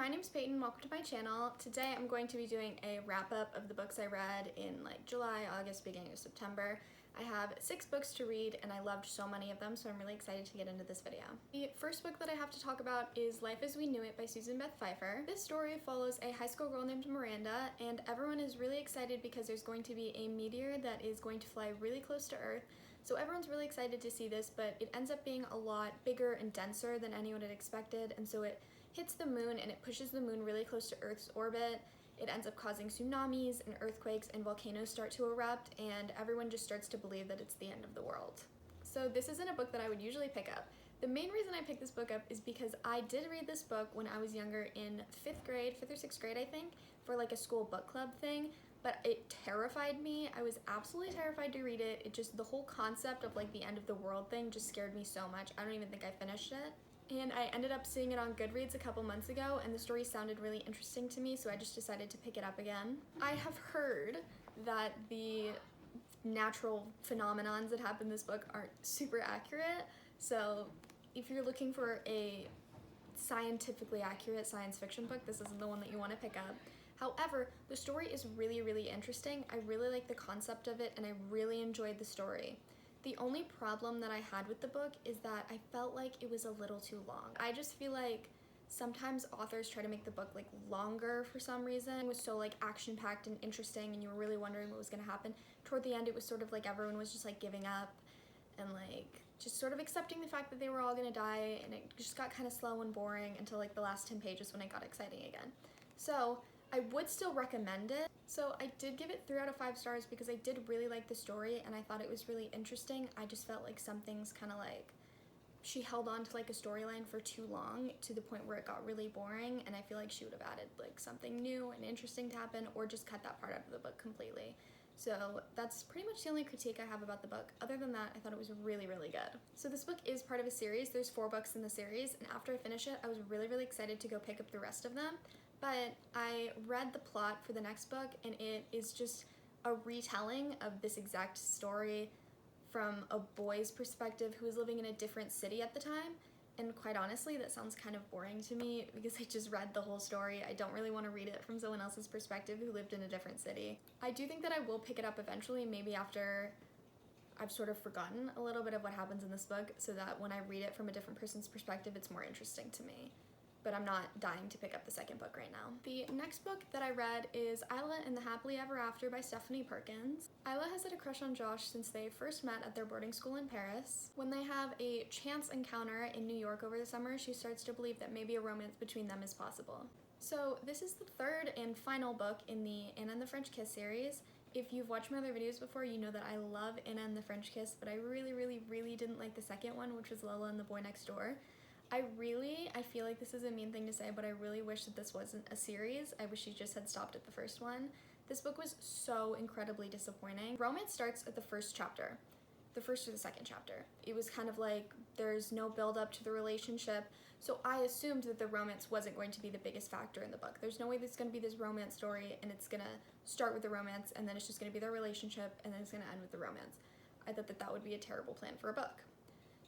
my name's Peyton, welcome to my channel. Today I'm going to be doing a wrap-up of the books I read in July, August, beginning of September. I have 6 books to read and I loved so many of them, so I'm really excited to get into this video. The first book that I have to talk about is Life as We Knew It by Beth Pfeffer. This story follows a high school girl named Miranda, and everyone is really excited because there's going to be a meteor that is going to fly really close to Earth. So everyone's really excited to see this, but it ends up being a lot bigger and denser than anyone had expected, and so it hits the moon and it pushes the moon really close to Earth's orbit. It ends up causing tsunamis and earthquakes and volcanoes start to erupt, and everyone just starts to believe that it's the end of the world. So this isn't a book that I would usually pick up. The main reason I picked this book up is because I did read this book when I was younger in 5th or 6th grade, I think, for a school book club thing, but it terrified me. I was absolutely terrified to read it. It just, the whole concept of the end of the world thing just scared me so much. I don't even think I finished it. And I ended up seeing it on Goodreads a couple months ago, and the story sounded really interesting to me, so I just decided to pick it up again. I have heard that the natural phenomenons that happen in this book aren't super accurate, so if you're looking for a scientifically accurate science fiction book, this isn't the one that you want to pick up. However, the story is really, really interesting. I really like the concept of it, and I really enjoyed the story. The only problem that I had with the book is that I felt like it was a little too long. I just feel like sometimes authors try to make the book longer for some reason. It was so action-packed and interesting, and you were really wondering what was going to happen. Toward the end, it was sort of everyone was just giving up and just sort of accepting the fact that they were all going to die, and it just got kind of slow and boring until the last 10 pages when it got exciting again. So I would still recommend it. So I did give it 3 out of 5 stars because I did really like the story and I thought it was really interesting. I just felt like some things kind of she held on to a storyline for too long to the point where it got really boring, and I feel like she would have added something new and interesting to happen, or just cut that part out of the book completely. So that's pretty much the only critique I have about the book. Other than that, I thought it was really, really good. So this book is part of a series. There's 4 books in the series, and after I finish it, I was really, really excited to go pick up the rest of them. But I read the plot for the next book, and it is just a retelling of this exact story from a boy's perspective who was living in a different city at the time. And quite honestly, that sounds kind of boring to me because I just read the whole story. I don't really want to read it from someone else's perspective who lived in a different city. I do think that I will pick it up eventually, maybe after I've sort of forgotten a little bit of what happens in this book, so that when I read it from a different person's perspective, it's more interesting to me. But I'm not dying to pick up the second book right now. The next book that I read is Isla and the Happily Ever After by Perkins. Isla has had a crush on Josh since they first met at their boarding school in Paris. When they have a chance encounter in New York over the summer, she starts to believe that maybe a romance between them is possible. So this is the 3rd and final book in the Anna and the French Kiss series. If you've watched my other videos before, you know that I love Anna and the French Kiss, but I really, really, really didn't like the second one, which was Lola and the Boy Next Door. I feel like this is a mean thing to say, but I really wish that this wasn't a series. I wish she just had stopped at the first one. This book was so incredibly disappointing. Romance starts at the first chapter, the first or the second chapter. It was kind of there's no build up to the relationship, so I assumed that the romance wasn't going to be the biggest factor in the book. There's no way there's going to be this romance story and it's going to start with the romance and then it's just going to be their relationship and then it's going to end with the romance. I thought that that would be a terrible plan for a book.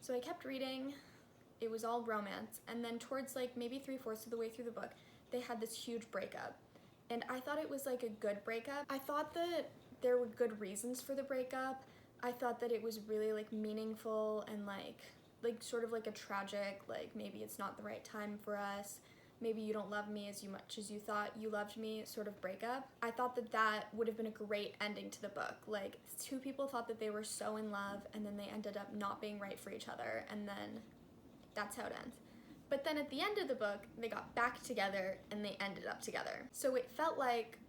So I kept reading. It was all romance, and then towards maybe 3/4 of the way through the book, they had this huge breakup, and I thought it was a good breakup. I thought that there were good reasons for the breakup. I thought that it was really meaningful and sort of a tragic, maybe it's not the right time for us, maybe you don't love me as much as you thought you loved me sort of breakup. I thought that that would have been a great ending to the book. 2 people thought that they were so in love, and then they ended up not being right for each other, and then that's how it ends. But then at the end of the book, they got back together and they ended up together. So it felt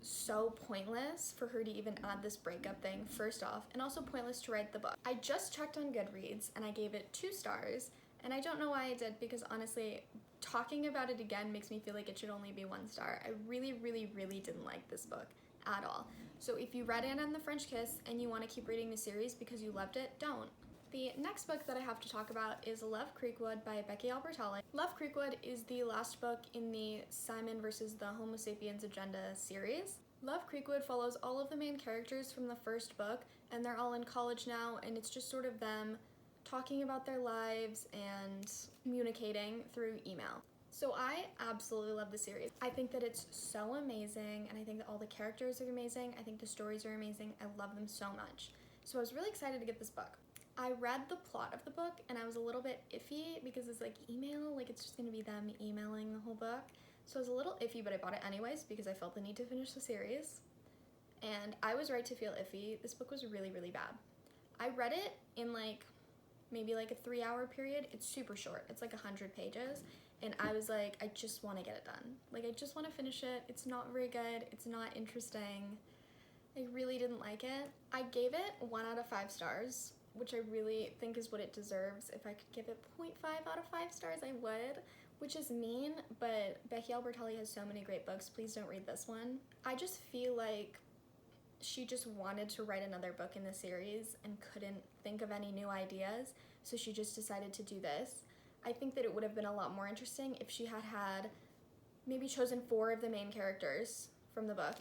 so pointless for her to even add this breakup thing, first off, and also pointless to write the book. I just checked on Goodreads and I gave it 2 stars, and I don't know why I did, because honestly, talking about it again makes me feel like it should only be 1 star. I really, really, really didn't like this book at all. So if you read Anna and the French Kiss and you want to keep reading the series because you loved it, don't. The next book that I have to talk about is Love Creekwood by Becky Albertalli. Love Creekwood is the last book in the Simon versus the Homo sapiens agenda series. Love Creekwood follows all of the main characters from the first book, and they're all in college now, and it's just sort of them talking about their lives and communicating through email. So I absolutely love the series. I think that it's so amazing, and I think that all the characters are amazing. I think the stories are amazing. I love them so much. So I was really excited to get this book. I read the plot of the book, and I was a little bit iffy because it's like email, like it's just gonna be them emailing the whole book. So I was a little iffy, but I bought it anyways because I felt the need to finish the series. And I was right to feel iffy. This book was really, really bad. I read it in like maybe like a 3-hour period. It's super short. It's like 100 pages. And I was like, I just want to get it done. Like, I just want to finish it. It's not very good. It's not interesting. I really didn't like it. I gave it 1 out of 5 stars, which I really think is what it deserves. If I could give it 0.5 out of 5 stars, I would, which is mean, but Becky Albertalli has so many great books. Please don't read this one. I just feel like she just wanted to write another book in the series and couldn't think of any new ideas, so she just decided to do this. I think that it would have been a lot more interesting if she had maybe chosen 4 of the main characters from the book,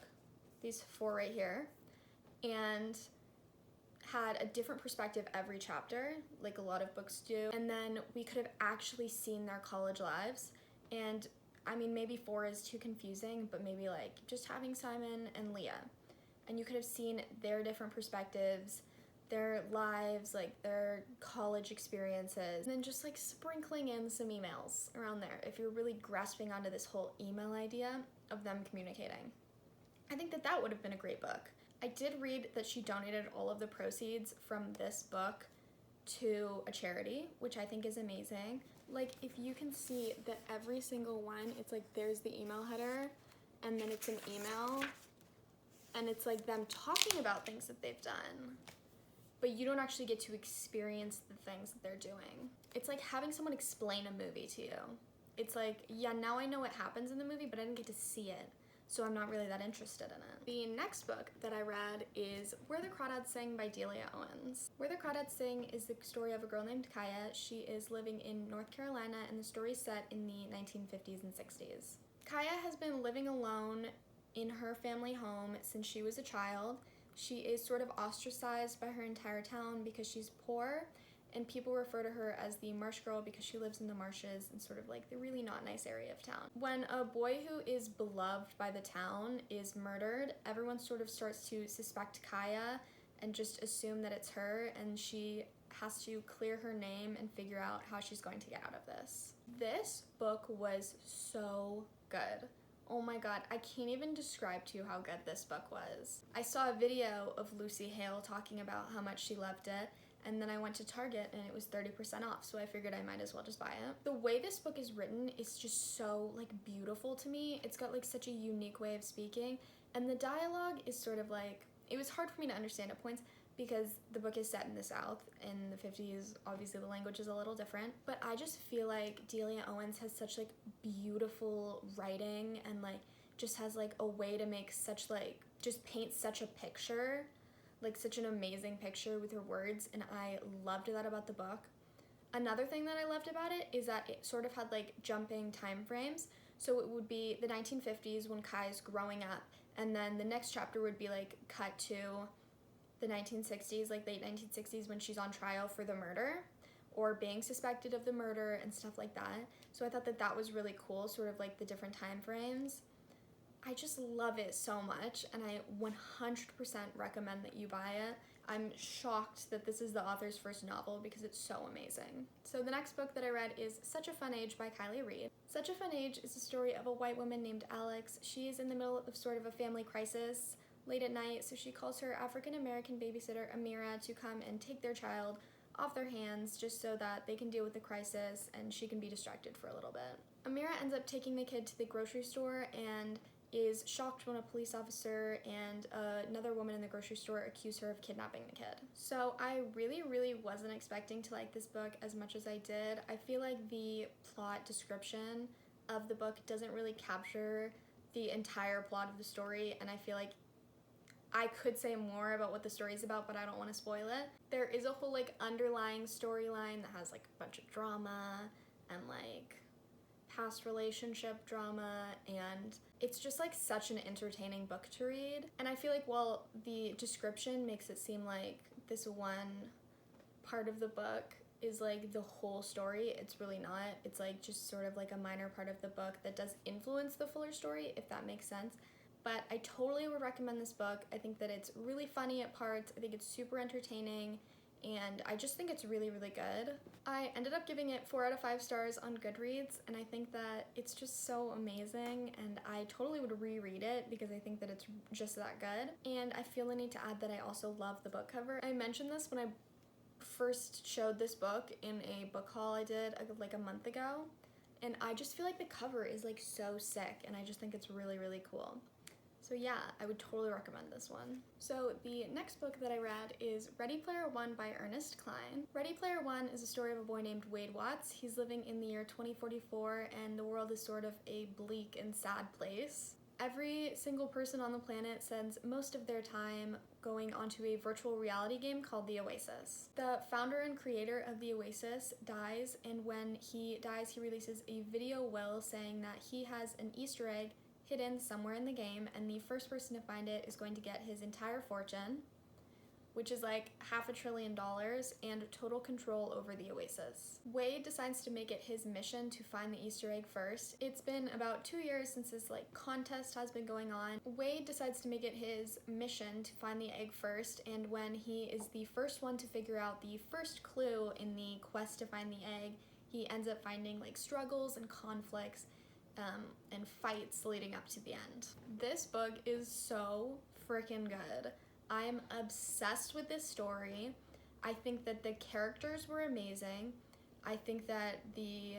these 4 right here, and had a different perspective every chapter, like a lot of books do, and then we could have actually seen their college lives. And I mean, maybe 4 is too confusing, but maybe like just having Simon and Leah, and you could have seen their different perspectives, their lives, like their college experiences, and then just like sprinkling in some emails around there if you're really grasping onto this whole email idea of them communicating. I think that that would have been a great book. I did read that she donated all of the proceeds from this book to a charity, which I think is amazing. Like, if you can see that every single one, it's like there's the email header, and then it's an email, and it's like them talking about things that they've done, but you don't actually get to experience the things that they're doing. It's like having someone explain a movie to you. It's like, yeah, now I know what happens in the movie, but I didn't get to see it, so I'm not really that interested in it. The next book that I read is Where the Crawdads Sing by Delia Owens. Where the Crawdads Sing is the story of a girl named Kaya. She is living in North Carolina, and the story is set in the 1950s and 60s. Kaya has been living alone in her family home since she was a child. She is sort of ostracized by her entire town because she's poor, and people refer to her as the marsh girl because she lives in the marshes in sort of like the really not nice area of town. When a boy who is beloved by the town is murdered, everyone sort of starts to suspect Kaya and just assume that it's her, and she has to clear her name and figure out how she's going to get out of this. This book was so good. Oh my god, I can't even describe to you how good this book was. I saw a video of Lucy Hale talking about how much she loved it, and then I went to Target and it was 30% off, so I figured I might as well just buy it. The way this book is written is just so like beautiful to me. It's got like such a unique way of speaking, and the dialogue is sort of like, it was hard for me to understand at points because the book is set in the South. In the 50s, obviously the language is a little different, but I just feel like Delia Owens has such like beautiful writing, and like just has like a way to make such like, just paint such a picture, like such an amazing picture with her words, and I loved that about the book. Another thing that I loved about it is that it sort of had like jumping time frames. So it would be the 1950s when Kai's growing up, and then the next chapter would be like cut to the 1960s, like late 1960s, when she's on trial for the murder or being suspected of the murder and stuff like that. So I thought that that was really cool, sort of like the different time frames. I just love it so much, and I 100% recommend that you buy it. I'm shocked that this is the author's first novel because it's so amazing. So the next book that I read is Such a Fun Age by Kiley Reid. Such a Fun Age is the story of a white woman named Alex. She is in the middle of sort of a family crisis late at night, so she calls her African-American babysitter, Amira, to come and take their child off their hands just so that they can deal with the crisis and she can be distracted for a little bit. Amira ends up taking the kid to the grocery store and is shocked when a police officer and another woman in the grocery store accuse her of kidnapping the kid. So I really wasn't expecting to like this book as much as I did. I feel like the plot description of the book doesn't really capture the entire plot of the story, and I feel like I could say more about what the story is about, but I don't want to spoil it. There is a whole like underlying storyline that has like a bunch of drama and like past relationship drama, and it's just like such an entertaining book to read. And I feel like while the description makes it seem like this one part of the book is like the whole story. It's really not. It's like just sort of like a minor part of the book that does influence the fuller story, if that makes sense. But I totally would recommend this book. I think that it's really funny at parts. I think it's super entertaining, and I just think it's really, really good. I ended up giving it 4 out of 5 stars on Goodreads, and I think that it's just so amazing, and I totally would reread it because I think that it's just that good. And I feel the need to add that I also love the book cover. I mentioned this when I first showed this book in a book haul I did like a month ago, and I just feel like the cover is like so sick, and I just think it's really, really cool. So yeah, I would totally recommend this one. So the next book that I read is Ready Player One by Ernest Cline. Ready Player One is a story of a boy named Wade Watts. He's living in the year 2044, and the world is sort of a bleak and sad place. Every single person on the planet spends most of their time going onto a virtual reality game called the Oasis. The founder and creator of the Oasis dies, and when he dies, he releases a video will saying that he has an Easter egg hidden somewhere in the game, and the first person to find it is going to get his entire fortune, which is like $500 billion, and total control over the Oasis. Wade decides to make it his mission to find the Easter egg first. It's been about 2 years since this like contest has been going on. Wade decides to make it his mission to find the egg first, and when he is the first one to figure out the first clue in the quest to find the egg, he ends up finding like struggles and conflicts and fights leading up to the end. This book is so freaking good. I'm obsessed with this story. I think that the characters were amazing. I think that the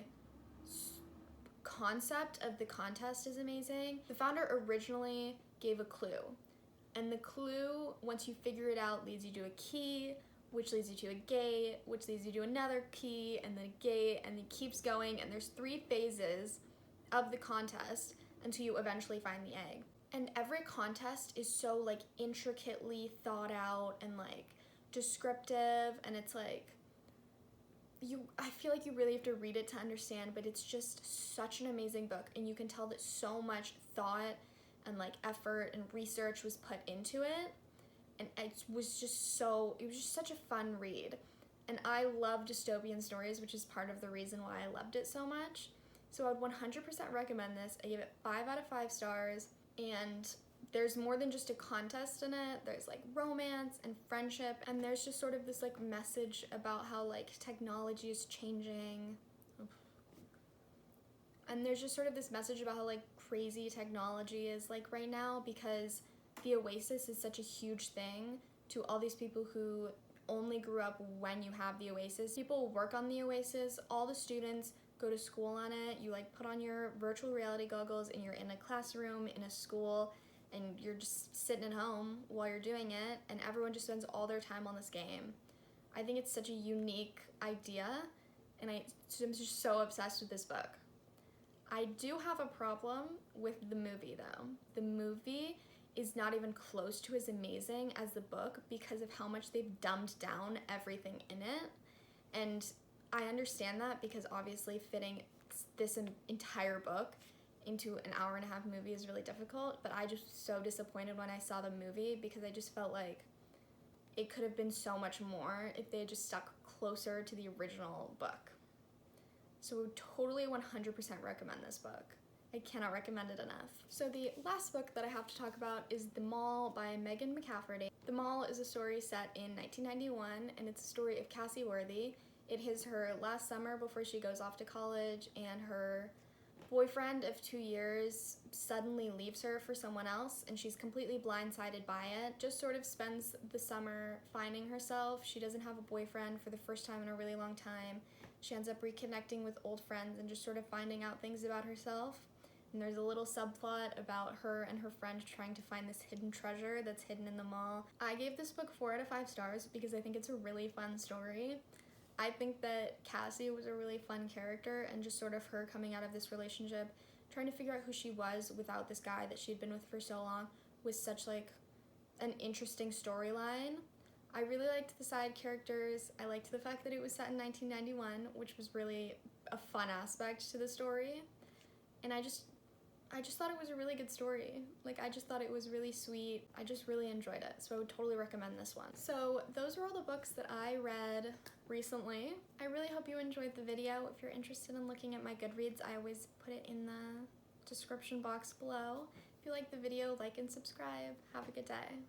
concept of the contest is amazing. The founder originally gave a clue, and the clue, once you figure it out, leads you to a key, which leads you to a gate, which leads you to another key, and then a gate, and it keeps going, and there's 3 phases of the contest until you eventually find the egg. And every contest is so like intricately thought out and like descriptive, and it's like I feel like you really have to read it to understand, but it's just such an amazing book, and you can tell that so much thought and like effort and research was put into it, and it was just such a fun read. And I love dystopian stories, which is part of the reason why I loved it so much. So I would 100% recommend this. I give it 5 out of 5 stars, and there's more than just a contest in it. There's like romance and friendship, and there's just sort of this like message about how like technology is changing. And there's just sort of this message about how like crazy technology is like right now, because the Oasis is such a huge thing to all these people who only grew up when you have the Oasis. People work on the Oasis, all the students go to school on it. You like put on your virtual reality goggles and you're in a classroom in a school, and you're just sitting at home while you're doing it, and everyone just spends all their time on this game. I think it's such a unique idea, and I'm just so obsessed with this book. I do have a problem with the movie though. The movie is not even close to as amazing as the book because of how much they've dumbed down everything in it. And I understand that, because obviously fitting this entire book into an hour-and-a-half movie is really difficult, but I just so disappointed when I saw the movie, because I just felt like it could have been so much more if they had just stuck closer to the original book. So I would totally 100% recommend this book. I cannot recommend it enough. So the last book that I have to talk about is The Mall by Megan McCafferty. The Mall is a story set in 1991, and it's a story of Cassie Worthy. It is her last summer before she goes off to college, and her boyfriend of 2 years suddenly leaves her for someone else, and she's completely blindsided by it. Just sort of spends the summer finding herself. She doesn't have a boyfriend for the first time in a really long time. She ends up reconnecting with old friends and just sort of finding out things about herself. And there's a little subplot about her and her friend trying to find this hidden treasure that's hidden in the mall. I gave this book 4 out of 5 stars because I think it's a really fun story. I think that Cassie was a really fun character, and just sort of her coming out of this relationship, trying to figure out who she was without this guy that she'd been with for so long, was such like an interesting storyline. I really liked the side characters. I liked the fact that it was set in 1991, which was really a fun aspect to the story. And I I just thought it was a really good story. Like, I just thought it was really sweet. I just really enjoyed it, so I would totally recommend this one. So those are all the books that I read recently. I really hope you enjoyed the video. If you're interested in looking at my Goodreads, I always put it in the description box below. If you like the video, like and subscribe. Have a good day.